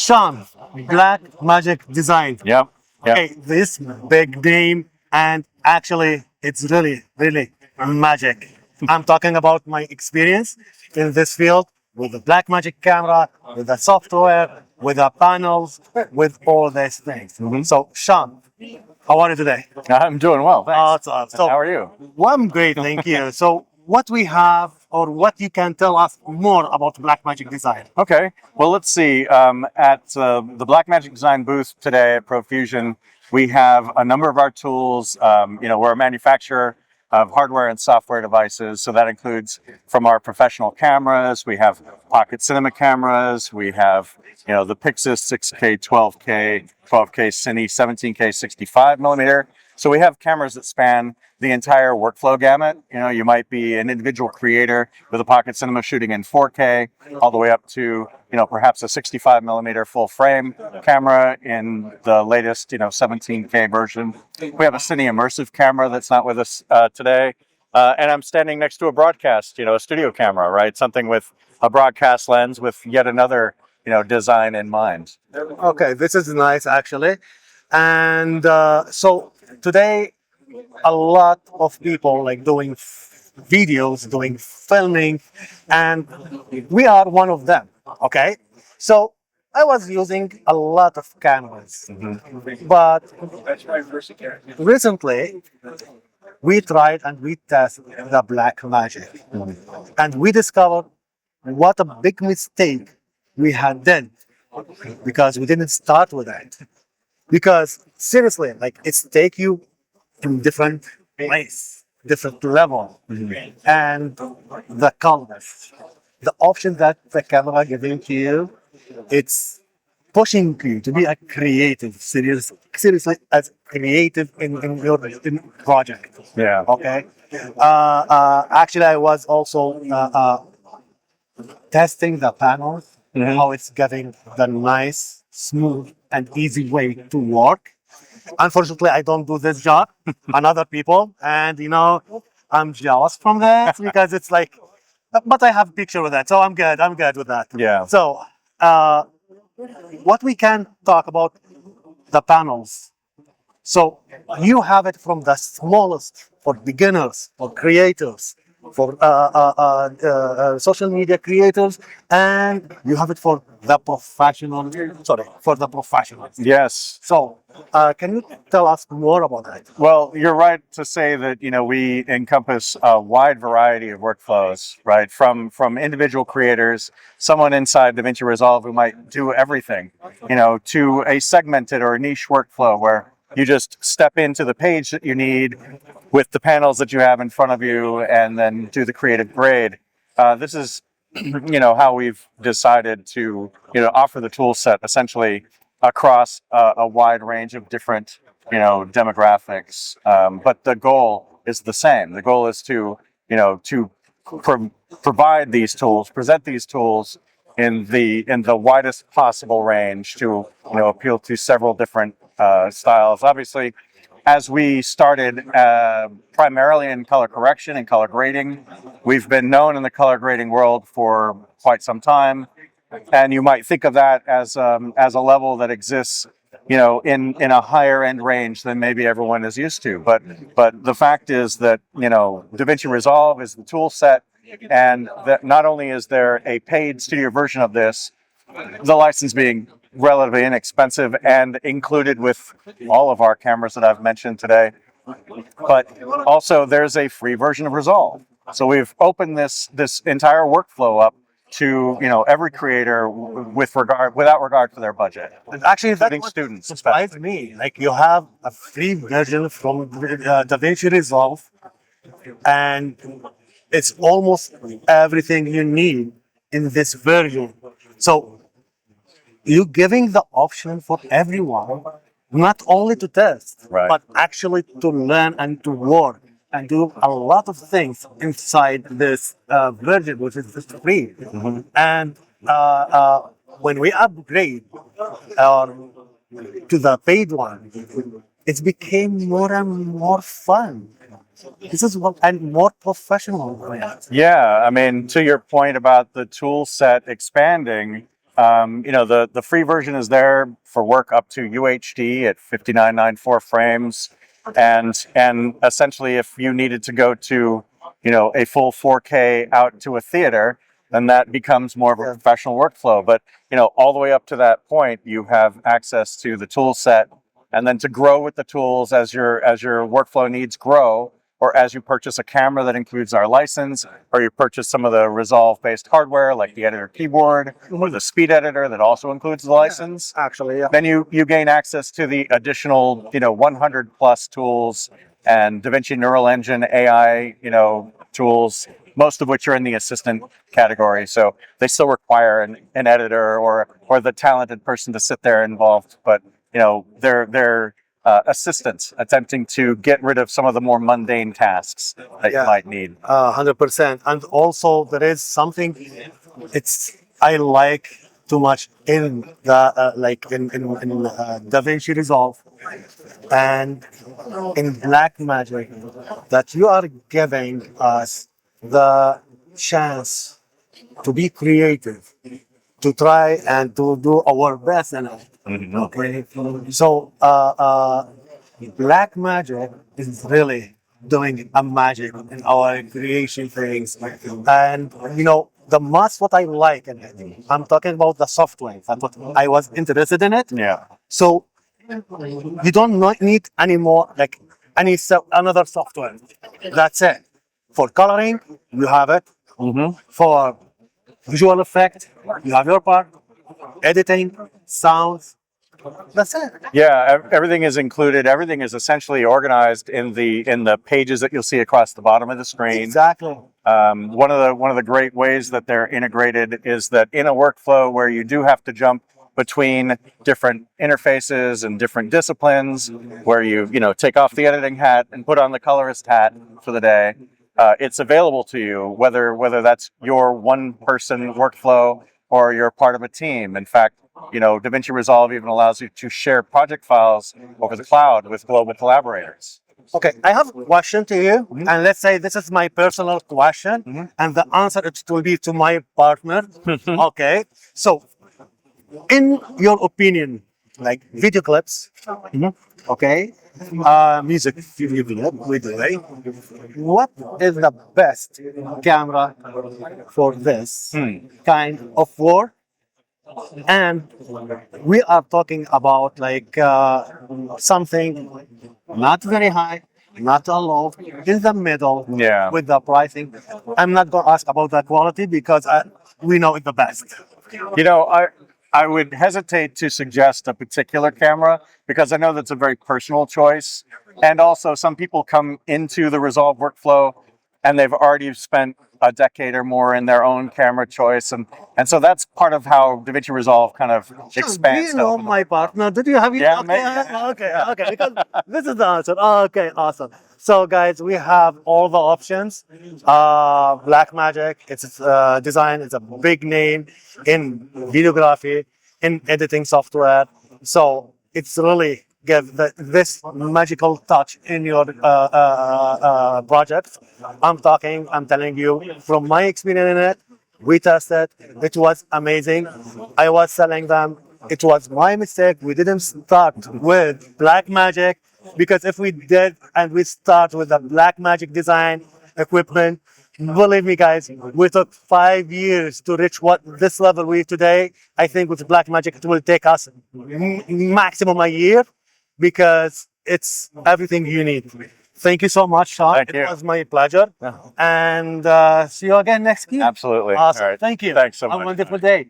Sean, Blackmagic Design. Yep. Okay, this big name, and actually, it's really, really magic. I'm talking about my experience in this field with the Blackmagic camera, with the software, with the panels, with all these things. So, Sean, how are you today? I'm doing well. Thanks. Awesome. So, How are you? well, I'm great, thank you. So, what we have, or what you can tell us more about Blackmagic Design? Okay. Well, let's see. At the Blackmagic Design booth today at Profusion, we have a number of our tools. We're a manufacturer of hardware and software devices. So that includes from our professional cameras, we have pocket cinema cameras, we have, the Pixis 6K, 12K, 12K Cine, 17K, 65 millimeter. So we have cameras that span the entire workflow gamut. You might be an individual creator with a pocket cinema shooting in 4K, all the way up to, perhaps a 65 millimeter full frame camera in the latest, 17K version. We have a Cine immersive camera that's not with us today. And I'm standing next to a broadcast, a studio camera, right? Something with a broadcast lens with yet another, design in mind. Okay, this is nice actually. And so today, a lot of people like doing videos, doing filming, and we are one of them. Okay, so I was using a lot of cameras, but recently we tried and we tested the Blackmagic, and we discovered what a big mistake we had done because we didn't start with that. Because seriously, like it's take you in different place, different level, and the colors, the option that the camera giving to you, it's pushing you to be a creative, seriously as creative in your project. Yeah. Okay. Actually, I was also testing the panels, how it's getting the nice, smooth, and easy way to work. Unfortunately, I don't do this job, and other people, and I'm jealous from that because it's like, but I have a picture with that, so I'm good. I'm good with that. Yeah. So, what we can talk about the panels. So you have it from the smallest for beginners, for creators, for social media creators, and you have it for the professional. Sorry, for the professionals. Yes. So, can you tell us more about that? Well, you're right to say that, we encompass a wide variety of workflows, right? From individual creators, someone inside DaVinci Resolve who might do everything, to a segmented or a niche workflow where you just step into the page that you need with the panels that you have in front of you and then do the creative grade. This is, how we've decided to, offer the tool set essentially across a wide range of different, demographics. But the goal is the same. The goal is to, provide these tools, present these tools in the widest possible range to, appeal to several different styles. Obviously, as we started primarily in color correction and color grading, we've been known in the color grading world for quite some time. And you might think of that as a level that exists, in a higher end range than maybe everyone is used to. But the fact is that, DaVinci Resolve is the tool set, and that not only is there a paid studio version of this, the license being relatively inexpensive and included with all of our cameras that I've mentioned today, but also there's a free version of Resolve. So we've opened this entire workflow up to every creator without regard for their budget. And actually, that's including what students. surprised me. Like you have a free version from DaVinci Resolve, and it's almost everything you need in this version. So you're giving the option for everyone, not only to test, Right. but actually to learn and to work and do a lot of things inside this version, which is free. And when we upgrade to the paid one, it became more and more fun. This is what and more professional. Yeah, I mean, to your point about the tool set expanding, The free version is there for work up to UHD at 5994 frames, and essentially, if you needed to go to a full 4K out to a theater, then that becomes more of a professional workflow. But all the way up to that point, you have access to the tool set, and then to grow with the tools as your workflow needs grow, or as you purchase a camera that includes our license, or you purchase some of the Resolve-based hardware like the editor keyboard or the speed editor that also includes the license. Actually, yeah. Then you gain access to the additional 100 plus tools and DaVinci Neural Engine AI tools, most of which are in the assistant category. So they still require an editor or the talented person to sit there involved, but they're assistants attempting to get rid of some of the more mundane tasks that you might need. 100%. And also there is something I like too much in the in DaVinci Resolve and in Blackmagic, that you are giving us the chance to be creative, to try and to do our best in it. Okay, so Blackmagic is really doing a magic in our creation things, and the most what I like in it, I'm talking about the software. That's what I was interested in it. Yeah. So you don't need any more another software. That's it. For coloring, you have it. For visual effect, you have your part. Editing, sounds. That's it. Yeah, everything is included. Everything is essentially organized in the pages that you'll see across the bottom of the screen. Exactly. One of the great ways that they're integrated is that in a workflow where you do have to jump between different interfaces and different disciplines, where you take off the editing hat and put on the colorist hat for the day, it's available to you whether that's your one-person workflow or you're part of a team. In fact, DaVinci Resolve even allows you to share project files over the cloud with global collaborators. Okay, I have a question to you, and let's say this is my personal question, and the answer it will be to my partner. Okay, so in your opinion, like video clips, okay, music video, what is the best camera for this kind of work? And we are talking about something not very high, not a low, in the middle with the pricing. I'm not going to ask about the quality because we know it the best. I would hesitate to suggest a particular camera because I know that's a very personal choice. And also some people come into the Resolve workflow and they've already spent a decade or more in their own camera choice. And so that's part of how DaVinci Resolve kind of expands. Do you know my partner? Did you have it? Yeah, Okay. Because this is the answer. Okay, awesome. So guys, we have all the options. Blackmagic, it's design. It's a big name in videography, in editing software. So it's really give this magical touch in your project. I'm telling you from my experience in it, we tested, it was amazing. I was telling them it was my mistake. We didn't start with Blackmagic, because if we did and we start with the Blackmagic Design equipment, believe me guys, we took 5 years to reach what this level we today. I think with Blackmagic it will take us maximum a year, because it's everything you need. Thank you so much, Sean. Thank you. It was my pleasure. And see you again next year. Absolutely. Awesome. All right. Thank you. Thanks so much. Have a wonderful day.